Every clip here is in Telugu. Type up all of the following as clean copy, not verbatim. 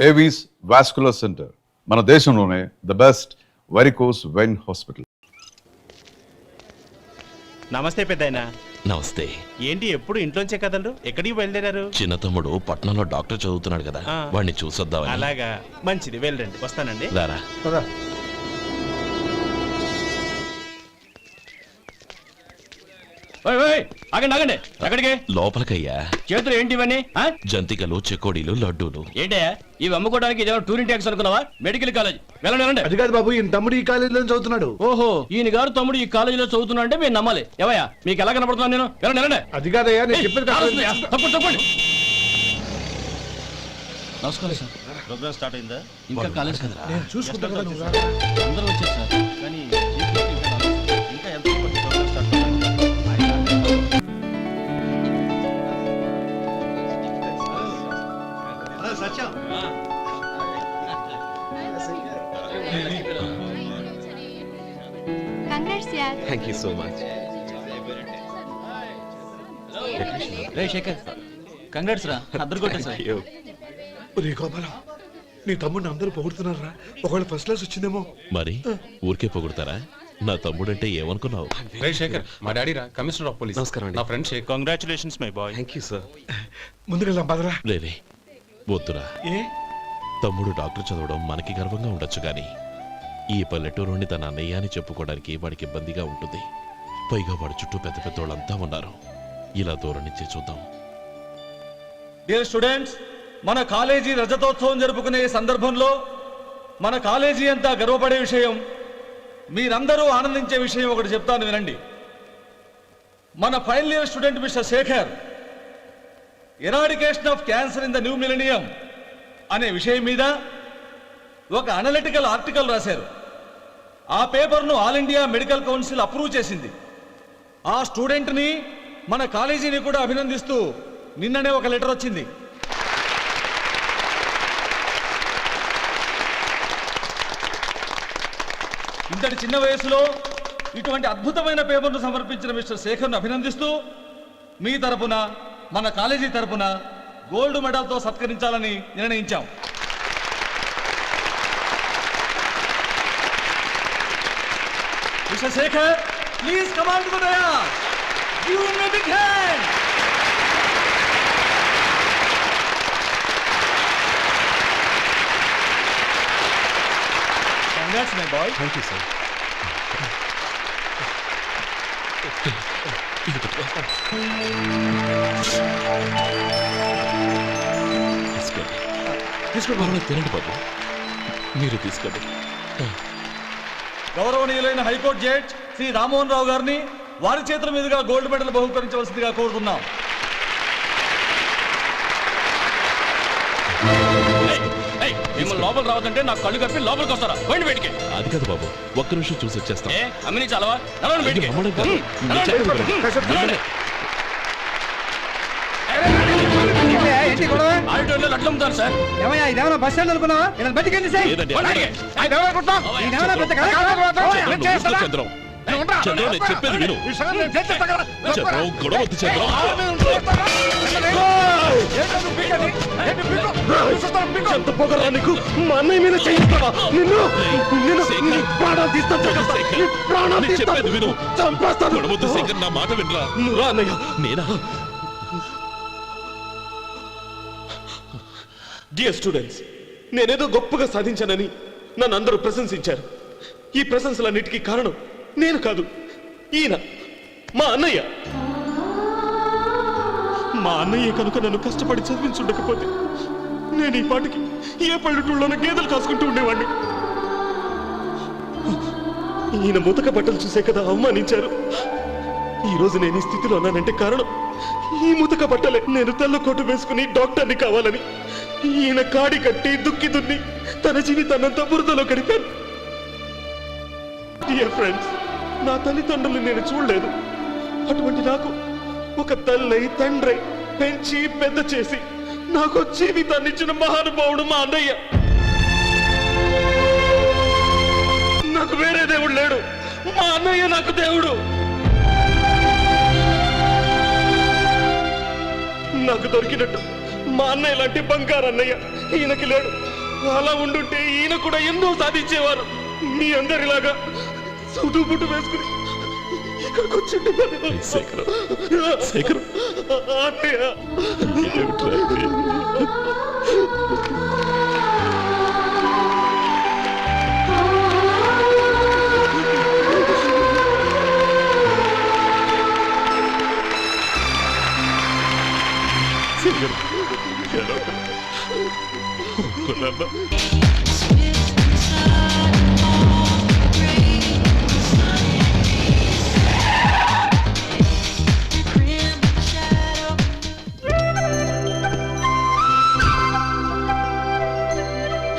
ఏవీస్ వాస్కులర్ సెంటర్ మన దేశంలోనే the best varicose vein hospital. నమస్తే పెద్దాయనా. నమస్తే. ఏంటి ఎప్పుడు ఇంట్లోంచే కదలరు? ఎక్కడికి బయలుదేరారు? చిన్న తమ్ముడు పట్నంలో డాక్టర్ చదువుతున్నాడు కదా, వాడిని చూసొద్దామని. అలాగా, మంచిది, వెళ్ళండి. వస్తానండి. రారా. ఆగండి ఆగండి, ఎక్కడికి? లోపలికయ్యా. చేతులు ఏంటి ఇవన్నీ? జంతికలు, చెకోడీలు, లడ్డూలు. ఏంటయ్యా ఇవి అమ్ముకోవడానికి ఇదేమో టూరింగ్ ట్యాక్స్ అనుకున్నావా? మెడికల్ కాలేజ్ వెళ్ళండి. అది కాదు బాబు, ఈయన తమ్ముడు ఈ కాలేజీలో చదువుతున్నాడు. ఓహో, ఈయన గారు తమ్ముడు ఈ కాలేజీలో చదువుతున్నా అంటే మీరు నమ్మాలి. ఎవయా మీకు ఎలా కనపడుతున్నాను నేను? వెళ్ళండి. అది కాదయ్యా, నేను చెప్పేది తప్పండి. నమస్కారం సార్. ప్రోగ్రామ్ స్టార్ట్ అయిందా? ఇంకా కాలేజ్ కదా, నేను చూసుకుంటాను. అందరూ వచ్చారు సార్. కానీ ఇంకా ఎంత program start thank you so much. రే శేఖర్, కంగ్రాట్స్ రా, అద్దరు కొట్టేసారు. రే గోపాల, నీ తమ్ముడిని అందరూ పొగుడుతున్నారా? ఒకవేళ ఫస్ట్ క్లాస్ వచ్చిందేమో. మరి ఊరికే పొగుడతారా? నా తమ్ముడంటే ఏమనుకున్నావు? శేఖర్, మా డాడీ రా, కమిషనర్ ఆఫ్ పోలీస్. నమస్కారం అండి. నా friend Shekhar. Congratulations my boy. Thank you sir. ముందుకెళ్దాం పదరా. రే వద్దురా. ఏ తమ్ముడు డాక్టర్ చదవడం మనకి గర్వంగా ఉండొచ్చు, కానీ ఈ పల్లెటూరుని తన అన్నయ్య అని చెప్పుకోవడానికి వాడికి ఇబ్బందిగా ఉంటుంది. పైగా వాడి చుట్టూ పెద్ద పెద్దోళ్ళంతా ఉన్నారు. ఇలా దూరం నుంచి చూద్దాం. డియర్ స్టూడెంట్స్, మన కాలేజీ రజతోత్సవం జరుపుకునే సందర్భంలో మన కాలేజీ అంతా గర్వపడే విషయం, మీరందరూ ఆనందించే విషయం ఒకటి చెప్తాను వినండి. మన final year student mister Shekhar eradication of cancer in the new millennium అనే విషయం మీద ఒక అనలిటికల్ ఆర్టికల్ రాశారు. ఆ పేపర్ను all India medical council approve చేసింది. ఆ స్టూడెంట్ని, మన కాలేజీని కూడా అభినందిస్తూ నిన్ననే ఒక లెటర్ వచ్చింది. ఇంతటి చిన్న వయసులో ఇటువంటి అద్భుతమైన పేపర్ను సమర్పించిన మిస్టర్ శేఖర్ను అభినందిస్తూ మీ తరపున, మన కాలేజీ తరపున గోల్డ్ మెడల్తో సత్కరించాలని నిర్ణయించాం. Mister Shekhar, please come on to the dais. Give him a big hand. Congrats my boy. Thank you sir. తీసుకోండి, తినండి బాబు. మీరు తీసుకోండి. గౌరవనీయులైన హైకోర్టు జడ్జ్ శ్రీ రామ్మోహన్ రావు గారిని వారి చేతుల మీదుగా గోల్డ్ మెడల్ బహుకరించవలసిందిగా కోరుతున్నాం. మిమ్మల్ని లోపల రావద్దంటే నాకు కళ్ళు కప్పి లోపలికి వస్తారా? పోయింది బయటికి. అది కాదు బాబు, ఒక్క నిమిషం చూసి వచ్చేస్తాం. అమ్మిని చాలవా? బయటికి. ఆడిటోరియంలో లడ్లు అమ్ముతారు సార్. ఇదేమన్నా బస్ స్టాండ్ అనుకున్నావా? ఇలా బయటికి వెళ్ళి సార్. లేదండి, చంద్రం, నేను చెప్పేది విను. చంద్రం, గొడవ వద్దు చంద్రం. మా అన్నయ్య మీద చేయిస్తావా? చెప్పేది విను. గొడవ వద్దు శేఖర్, నా మాట వినరా. నేనా? డియర్ స్టూడెంట్స్, నేనేదో గొప్పగా సాధించానని నన్ను అందరూ ప్రశంసించారు. ఈ ప్రశంసలన్నిటికీ కారణం నేను కాదు, ఈయన మా అన్నయ్య. మా అన్నయ్య కనుక నన్ను కష్టపడి చదివించుండకపోతే నేను ఈ పాటికి ఏ పల్లెటూళ్ళలోనూ గేదెలు కాసుకుంటూ ఉండేవాడిని. ఈయన ముతక బట్టలు చూసే కదా అవమానించారు. ఈ రోజు నేను ఈ స్థితిలో ఉన్నానంటే కారణం ఈ ముతక బట్టలే. నేను తెల్ల కోటు వేసుకుని డాక్టర్ని కావాలని ఈయన కాడి కట్టి దుక్కి దున్ని తన జీవితాన్నంతా బురదలో గడిపారు. డియర్ ఫ్రెండ్స్, నా తల్లిదండ్రులు నేను చూడలేదు. అటువంటి నాకు ఒక తల్లి తండ్రి పెంచి పెద్ద చేసి నాకు జీవితాన్ని ఇచ్చిన మహానుభావుడు మా అన్నయ్య. నాకు వేరే దేవుడు లేడు, మా అన్నయ్య నాకు దేవుడు. నాకు దొరికినట్టు మా అన్నయ్య లాంటి బంగారు అన్నయ్య ఈయనకి లేడు. అలా ఉండుంటే ఈయన కూడా ఎంతో సాధించేవారు. మీ అందరిలాగా సూటు బుట్టు వేసుకుని ఇక్కడికి వచ్చి Shekharam, Shekharam.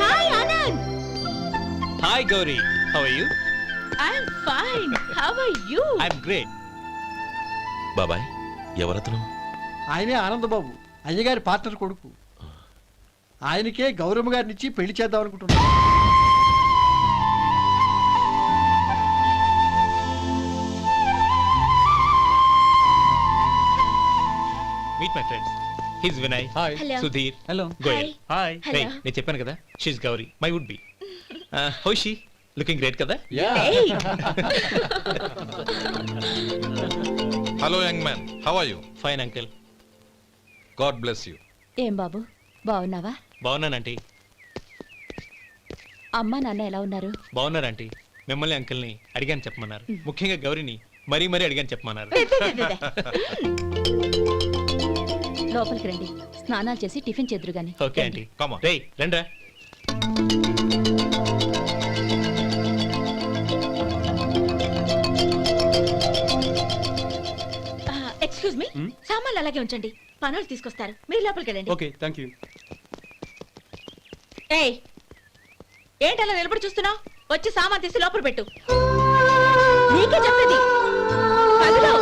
Hi Anand. Hi Gauri, how are you? I'm fine. How are you? I'm great. బాబాయ్, ఎవరతను? ఆయనే ఆనందబాబు, అయ్యగారి పార్ట్నర్ కొడుకు. ఆయనకే గౌరమ్మ గారినిచ్చి పెళ్లి చేద్దాం అనుకుంటున్నాను. Meet my friends. His Vinay. Hi. Hello. Sudheer. Hello. Goyal. Hi. Hello. Hey, నేను చెప్పాను కదా, she's Gauri, my would be. How she? Looking great కదా? Hey. Hello young man, how are you? Fine uncle. God bless you. ఏం బాబు, బాగున్నావా? బాగున్నానంటీ. అమ్మా నాన్న ఎలా ఉన్నారు? బాగున్నారంటీ. మిమ్మల్ని అంకిల్ని అడిగాను చెప్పమన్నారు. ముఖ్యంగా గౌరీని మరీ మరీ అడిగాను చెప్పమన్నారు. లోపలికి రండి, స్నానాలు చేసి టిఫిన్ చేద్దురు గాని. Okay aunty. Come on. రేయ్ రండ్రా. ఎక్స్క్యూజ్ మీ, సామాన్లు అలాగే ఉంచండి, పనులు తీసుకొస్తారు. మీరు లోపలికి వెళ్ళండి. Okay, thank you. ఏయ్, ఏంటి అలా నిలబడి చూస్తున్నావు? వచ్చి సామాన్ తీసి లోపల పెట్టు. నీకే చెప్పేది. కదులు.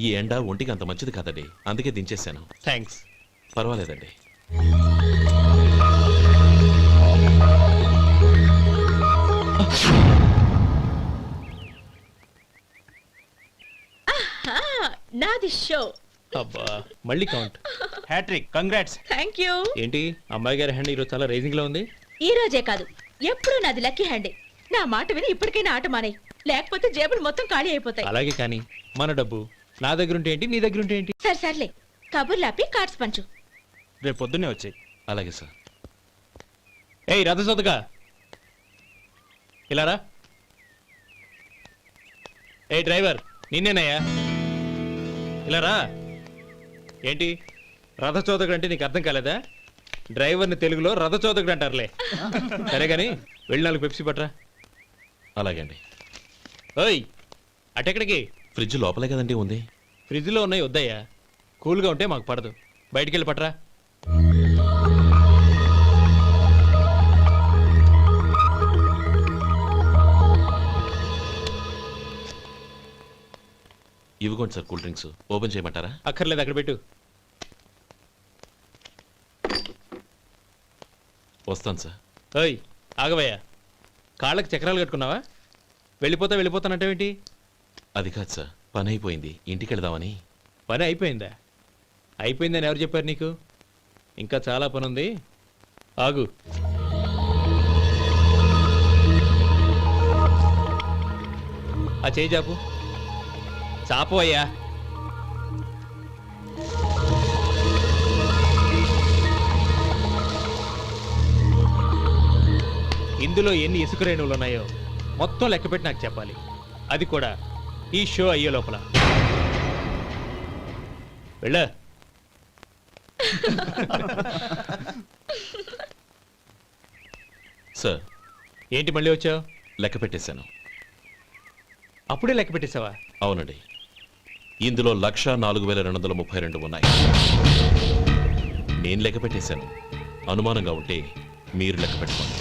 ఈ ఎండ ఒంటికి అంత మంచిది కాదండి, అందుకే దించేశాను. థ్యాంక్స్. పర్వాలేదండి. నాది షో. అబ్బా, మళ్ళీ count. Hat trick, congrats. Thank you. ఏంటి అమ్మాయి గారి హ్యాండ్ ఈరోజు చాలా రైజింగ్ లో ఉంది? ఈ రోజే కాదు, ఎప్పుడూ నాది లక్కీ హ్యాండే. నా మాట విని ఇప్పటికైనా ఆట మానేయ్, లేకపోతే జేబులు మొత్తం ఖాళీ అయిపోతాయి. అలాగే కానీ మన డబ్బు నా దగ్గర ఉంటే ఏంటి, నీ దగ్గర ఉంటే ఏంటి? సరే సర్లే, కబుర్లాపి కార్డ్స్ పంచు. రేపు పొద్దున్నే వచ్చాయి. అలాగే సార్. ఏయ్ రథసోదగా, ఇలా రా. ఏ డ్రైవర్, నిన్నేనయ్యా, ఇలా రా. ఏంటి రథచోదకుడు అంటే నీకు అర్థం కాలేదా? డ్రైవర్ని తెలుగులో రథచోదకుడు అంటారులే. సరే కానీ వెళ్ళి 4 పెప్సీ పట్రా. అలాగే అండి. ఓయ్, అటెక్కడికి? ఫ్రిడ్జ్ లోపలే కదండి ఉంది. ఫ్రిడ్జ్లో ఉన్నాయి వద్దయ్యా, కూల్గా ఉంటే మాకు పడదు. బయటికి వెళ్ళి పట్రా. ఇవ్వకోండి సార్, కూల్ డ్రింక్స్. ఓపెన్ చేయమంటారా? అక్కర్లేదు, అక్కడ పెట్టు. వస్తాను సార్. ఓయ్ ఆగవయ్యా, కాళ్ళకి చక్రాలు కట్టుకున్నావా? వెళ్ళిపోతానంటావేంటి? అది కాదు సార్, పని అయిపోయింది, ఇంటికి వెళదామని. పని అయిపోయిందా? అయిపోయిందని ఎవరు చెప్పారు నీకు? ఇంకా చాలా పని ఉంది, ఆగు. ఆ చేయి చాపు. చాపు అయ్యా. ఇందులో ఎన్ని ఇసుక రేణువులు ఉన్నాయో మొత్తం లెక్కపెట్టి నాకు చెప్పాలి. అది కూడా ఈ షో అయ్యే లోపల. వెళ్ళ. సార్, ఏంటి మళ్ళీ వచ్చావు? లెక్క పెట్టేశాను. అప్పుడే లెక్క పెట్టేశావా? అవునండి, ఇందులో 1,04,232 ఉన్నాయి. నేను లెక్క పెట్టేశాను. అనుమానంగా ఉంటే మీరు లెక్క పెట్టుకోండి.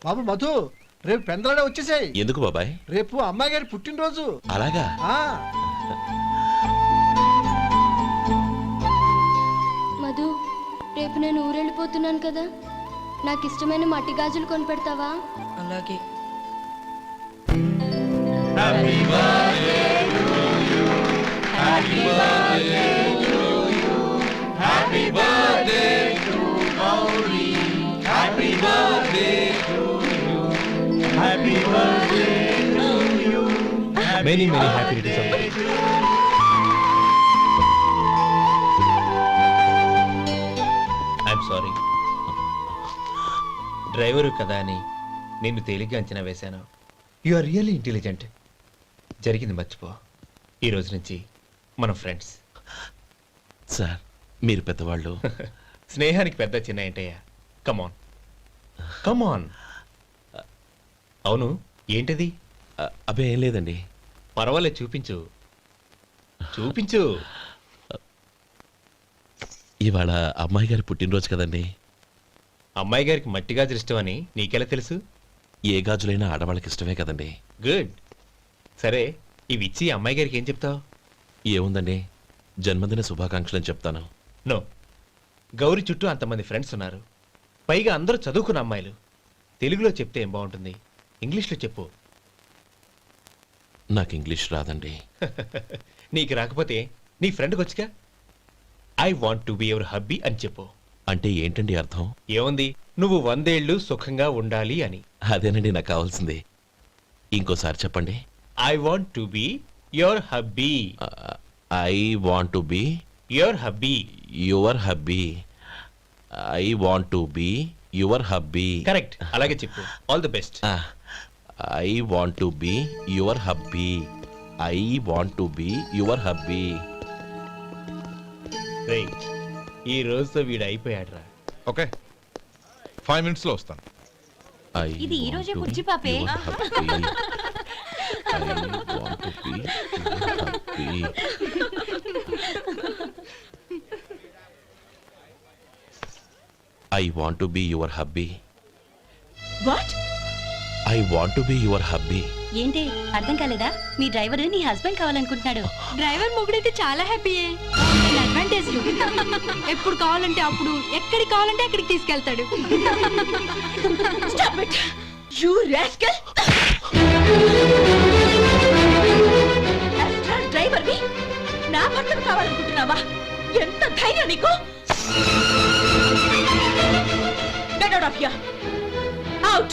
బాబు మధు, రేపు పెందలాడే వచ్చేసాయి. ఎందుకు బాబాయ్? రేపు అమ్మాయి గారి పుట్టినరోజు. అలాగా? ఆ మధు, రేపు నేను ఊరెళ్ళిపోతున్నాను కదా, నాకు ఇష్టమైన మట్టి గాజులు కొనిపెడతావా? అలాగే. Many happy returns of the day. I'm sorry. Driver కదా అని నిన్ను తేలిగ్గా అంచనా వేశాను. You are really intelligent. జరిగింది మర్చిపో. ఈ రోజు నుంచి మనం ఫ్రెండ్స్. సార్, మీరు పెద్దవాళ్ళు. స్నేహానికి పెద్ద చిన్న ఏంటయ్యా? కమాన్ కమాన్. అవును, ఏంటది? అబ్బే ఏం లేదండి. పర్వాలేదు, చూపించు చూపించు. ఇవాళ అమ్మాయి గారి పుట్టినరోజు కదండి. అమ్మాయి గారికి మట్టి గాజులు ఇష్టమని నీకెలా తెలుసు? ఏ గాజులైనా ఆడవాళ్ళకి ఇష్టమే కదండి. గుడ్. సరే, ఇవి ఇచ్చి అమ్మాయి గారికి ఏం చెప్తావు? ఏముందండి, జన్మదిన శుభాకాంక్షలని చెప్తాను. నో, గౌరీ చుట్టూ అంతమంది ఫ్రెండ్స్ ఉన్నారు, పైగా అందరూ చదువుకున్న అమ్మాయిలు. తెలుగులో చెప్తే ఏం బాగుంటుంది? ఇంగ్లీష్లో చెప్పు. నాకు ఇంగ్లీష్ రాదండి. నీకు రాకపోతే నీ ఫ్రెండ్కి వచ్చిగా I want to be your hubby అని చెప్పు. అంటే ఏంటండి అర్థం? ఏముంది, నువ్వు 100 ఏళ్ళు సుఖంగా ఉండాలి అని. అదేనండి నాకు కావాల్సింది. ఇంకోసారి చెప్పండి. I want to be your hubby. I want to be your hubby. Your hubby. I want to be your hubby. Correct, అలాగే చెప్పు. All the best. I want to be your hubby. I want to be your hubby. Right, ఈ రోజుతో వీడు అయిపోయాడురా. ఓకే, 5 minutesలో వస్తాను. ఇది ఈ రోజే బుజ్జి పాపే. I want to be your hubby. What? I want to be your hubby. ఏంటి అర్థం కాలేదా? మీ డ్రైవర్ నీ హస్బెండ్ కావాలనుకుంటున్నాడు. డ్రైవర్ మొగుడైతే చాలా హ్యాపీయే. అడ్వాంటేజ్లు ఎప్పుడు కావాలంటే అప్పుడు, ఎక్కడికి కావాలంటే అక్కడికి తీసుకెళ్తాడు. Stop it! You rascal! Driver వి నా భర్తను కావాలనుకుంటున్నావా? ఎంత ధైర్యం నీకు? Get out of here! Out!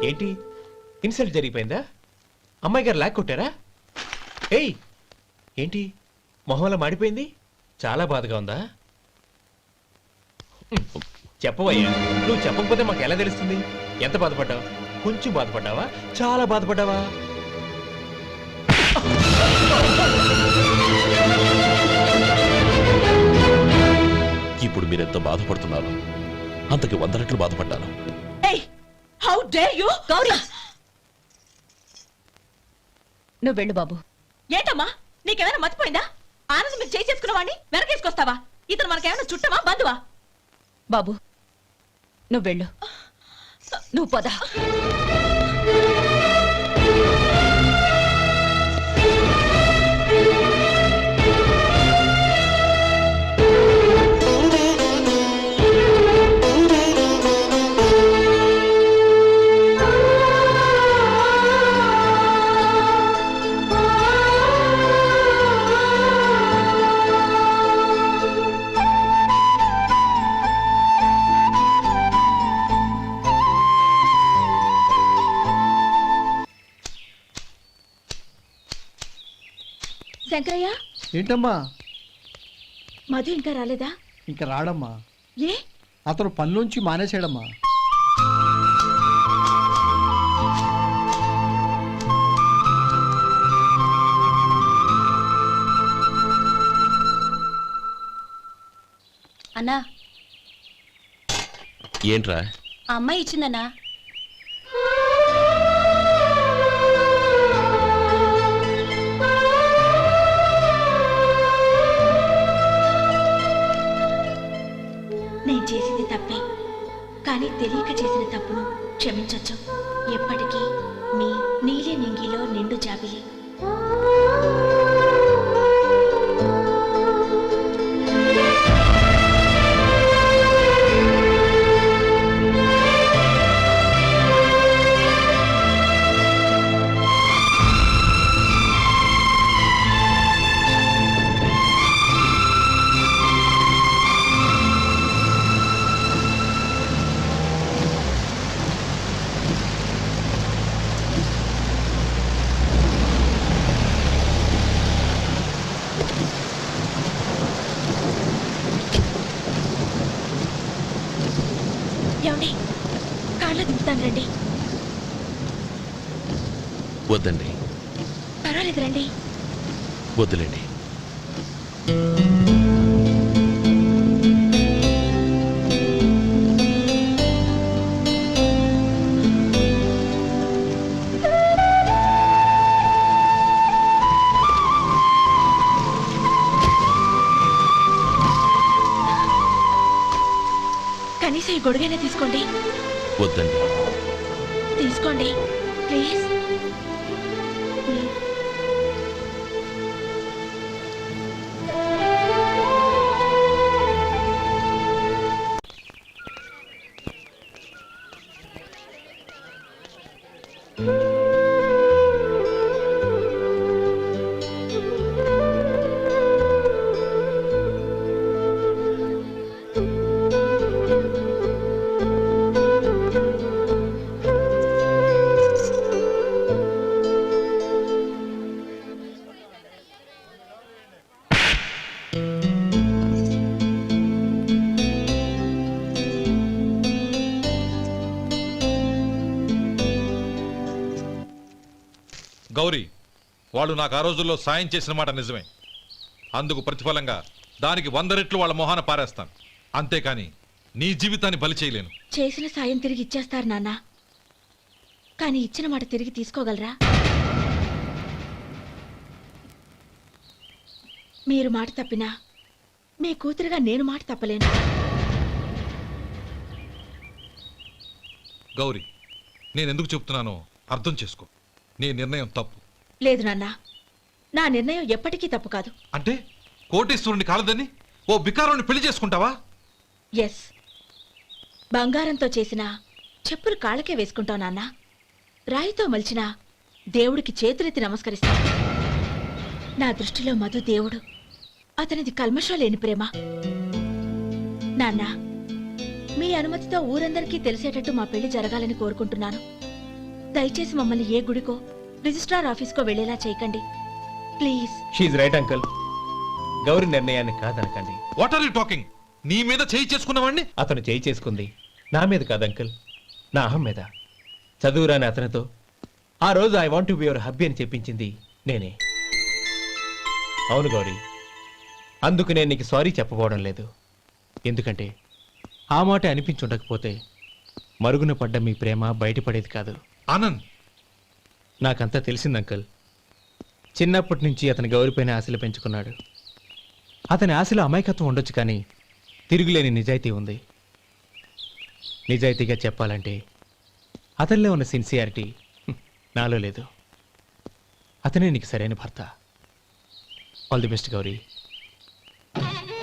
ఏంటి, ఇన్సల్ట్ జరిగిపోయిందా? అమ్మాయి గారు లాక్ కొట్టారా? ఏయ్, ఏంటి మొహంలో మాడిపోయింది? చాలా బాధగా ఉందా? చెప్పవయ్యా, నువ్వు చెప్పకపోతే మాకు ఎలా తెలుస్తుంది? ఎంత బాధపడ్డావు? కొంచెం బాధపడ్డావా? చాలా బాధపడ్డావా? ఇప్పుడు మీరెంత బాధపడుతున్నారు, అంతకి 100 రెట్లు బాధపడ్డాను. How dare you! గౌరీ, నువ్వు వెళ్ళు బాబు. ఏంటమ్మా, నీకేమైనా మర్చిపోయిందా? ఆనందం మీరు చేసుకున్న వాడిని వెనకేసుకొస్తావా? ఇతను మనకేమైనా చుట్టమా, బంధువా? బాబు నువ్వు వెళ్ళు, నువ్వు పద. శంకరయ్య, ఏంటమ్మా? మధు ఇంకా రాలేదా? ఇంకా రాడమ్మా. ఏ? అతను పనిలోంచి మానేశాడమ్మా. అన్నా, ఏంట్రా? ఆ అమ్మాయి ఇచ్చిందన్నా. నేను చేసింది తప్పే, కానీ తెలియక చేసిన తప్పును క్షమించొచ్చు. ఎప్పటికీ మీ నీలి నింగిలో నిండు జాబిలి. ఏమండి, కార్లో దింపుతాను రండి. వద్దండి, పర్వాలేదు రండి. వద్దులేండి. కనీసం ఈ గొడుగైనా తీసుకోండి. వద్దండి. తీసుకోండి ప్లీజ్. గౌరీ, వాళ్ళు నాకు ఆ రోజుల్లో సాయం చేసిన మాట నిజమే. అందుకు ప్రతిఫలంగా దానికి 100 రెట్లు వాళ్ళ మొహాన పారేస్తాను. అంతేకాని నీ జీవితాన్ని బలి చేయలేను. చేసిన సాయం తిరిగి ఇచ్చేస్తారు నాన్న, కానీ ఇచ్చిన మాట తిరిగి తీసుకోగలరా? మీరు మాట తప్పినా మీ కూతురుగా నేను మాట తప్పలేను. గౌరీ, నేనెందుకు చెప్తున్నానో అర్థం చేసుకో. నీ నిర్ణయం తప్పు. లేదు నాన్న, నా నిర్ణయం ఎప్పటికీ తప్పు కాదు. అంటే కోటేశ్వరుని కాలదని ఓ బికారాన్ని పెళ్లి చేసుకుంటావా? ఎస్, బంగారంతో చేసిన చెప్పులు కాళ్ళకే వేసుకుంటావు నాన్న. రాయితో మలిచిన దేవుడికి చేతులెత్తి నమస్కరిస్తా. నా దృష్టిలో మధు దేవుడు, అతనిది కల్మషం లేని ప్రేమ. నాన్న, మీ అనుమతితో ఊరందరికీ తెలిసేటట్టు మా పెళ్లి జరగాలని కోరుకుంటున్నాను. దయచేసి మమ్మల్ని ఏ గుడికో రిజిస్ట్రార్ ఆఫీస్కో వెళ్ళేలా చేయకండి please. She's right uncle. Gauri నిర్ణయాన్ని కాదనకండి. What are you talking? నీ మీద చేయి చేసుకున్నవాడిని అతను చేయి చేసుకుంది నా మీద కాదు అంకుల్, నా అహం మీద. చదువురాని అతనితో ఆ రోజు I want to be your hubby అని చెప్పించింది నేనే. అవును గౌరీ, అందుకు నేను నీకు సారీ చెప్పబోవడం లేదు. ఎందుకంటే ఆ మాట అనిపించుండకపోతే మరుగున పడ్డ మీ ప్రేమ బయటపడేది కాదు. ఆనంద్, నాకంతా తెలిసింది అంకుల్. చిన్నప్పటి నుంచి అతని గౌరిపైన ఆశలు పెంచుకున్నాడు. అతని ఆశలో అమాయకత్వం ఉండొచ్చు, కానీ తిరుగులేని నిజాయితీ ఉంది. నిజాయితీగా చెప్పాలంటే అతనిలో ఉన్న సిన్సియారిటీ నాలో లేదు. అతనే నీకు సరైన భర్త. All the best Gauri.